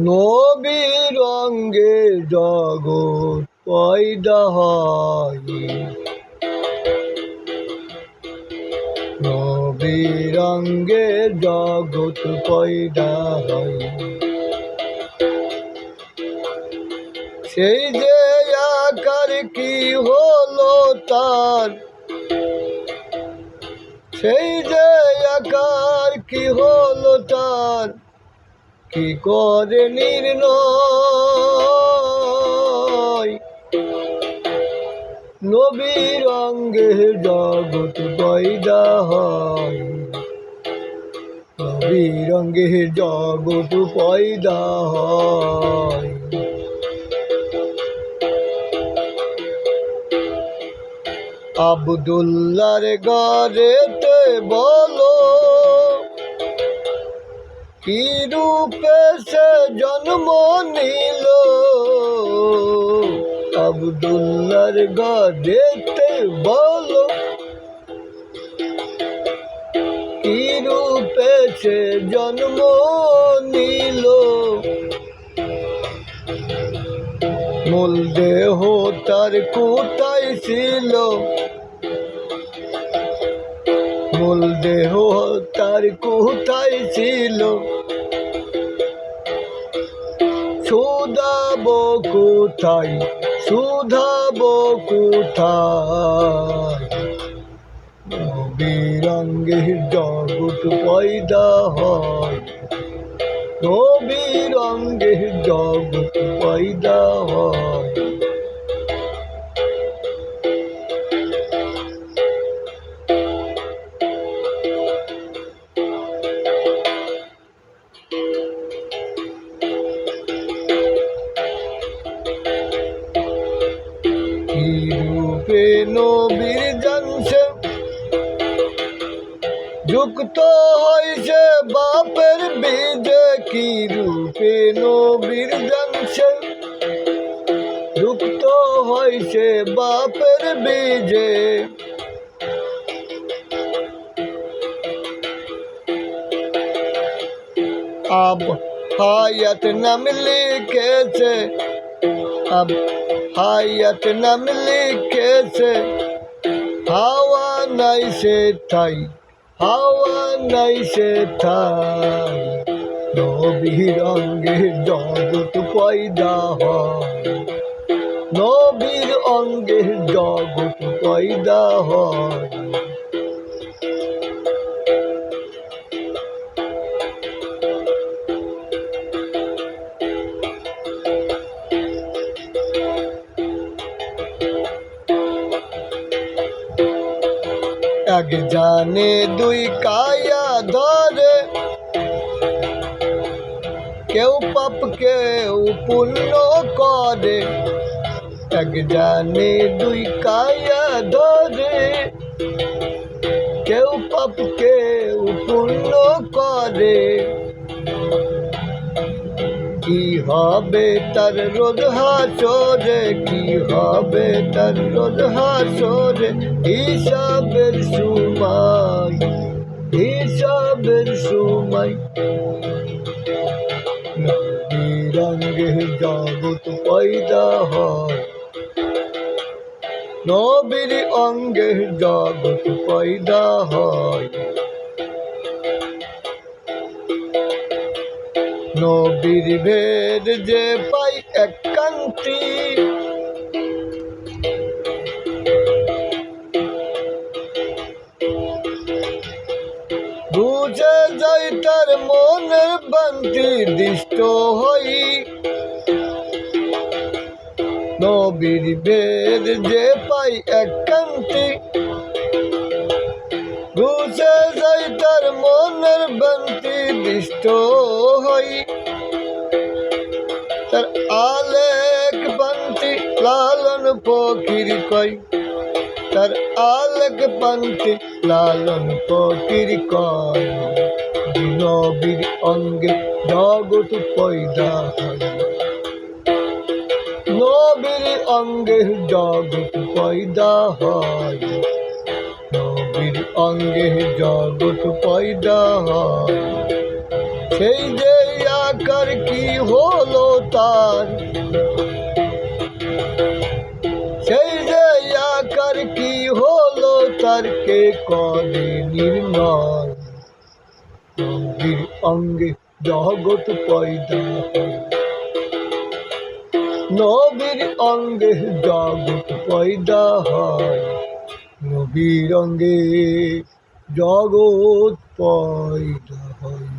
নবীর অঙ্গে জগৎ পয়দা হয়, নবীর অঙ্গে জগৎ পয়দা হয়। সেই যে আকার কি হলো তার, সেই যে আকার কি হলো তার, কি করে নির্ণয়। নবীর অঙ্গে জগৎ পয়দা হয়, নবীর অঙ্গে জগৎ পয়দা হয়। আব্দুল্লাহর ঘরেতে বলো কি রূপে সে জন্ম নিল, আব্দুল্লাহর ঘরেতে বলো কি রূপে সে জন্ম নিল। মূল দেহ তার কোথায় ছিল, মূল দেহ তার কোথায় ছিল, শুধাবো কোথায়, শুধাবো কোথায়। নবীর অঙ্গে জগৎ পয়দা হয়, নবীর অঙ্গে জগৎ পয়দা হয়। কি রূপে নবীর জানছে যুক্ত হয়েছে বাপের বীজে, কি রূপে নবীর জানছে যুক্ত হয়েছে বাপের বীজে। আব হায়াত নাম লিখেছে, আব হায়াত নাম লিখেছে, হাওয়া নাই সে ঠাই, হাওয়া নাই সে ঠাই। নবীর অঙ্গে জগৎ পয়দা হয়, নবীর অঙ্গে জগৎ পয়দা হয়। এক জানে দুই কায়া ধরে, কেউ পাপ কেউ পুণ্য করে। এক জানে দুই কায়া ধরে, কেউ পাপ কেউ পুণ্য করে। কি হবে তার রোজ হাসরে, কি হবে তার রোজ হাসরে। হিসাবের সময়, হিসাবের সময়। নবীর অঙ্গে জগৎ পয়দা হয়, নবীর অঙ্গে জগৎ পয়দা হয়। নবীর ভেদ যে পাই একান্তি, বুঝে যাই তার মনের বান্তি দৃষ্ট হই। নবীর ভেদ যে পাই একান্তি, বুঝে যাই তার মনের বান্তি দৃষ্ট হই। তার আলেক বান্তি লালন ফকির কয়, তার আলেক বান্তি লালন ফকির কয়। নবীর অঙ্গে জগৎ পয়দা হয়, নবীর অঙ্গে জগৎ পয়দা হয়, নবীর অঙ্গে জগৎ পয়দা হয়। সেই যে আকার কি হলো তার, সেই যে আকার কি হলো তার, কে করে নির্ণয়। নবীর অঙ্গে জগৎ পয়দা হয়, নবীর অঙ্গে জগৎ পয়দা হয়, নবীর অঙ্গে জগৎ পয়দা হয়।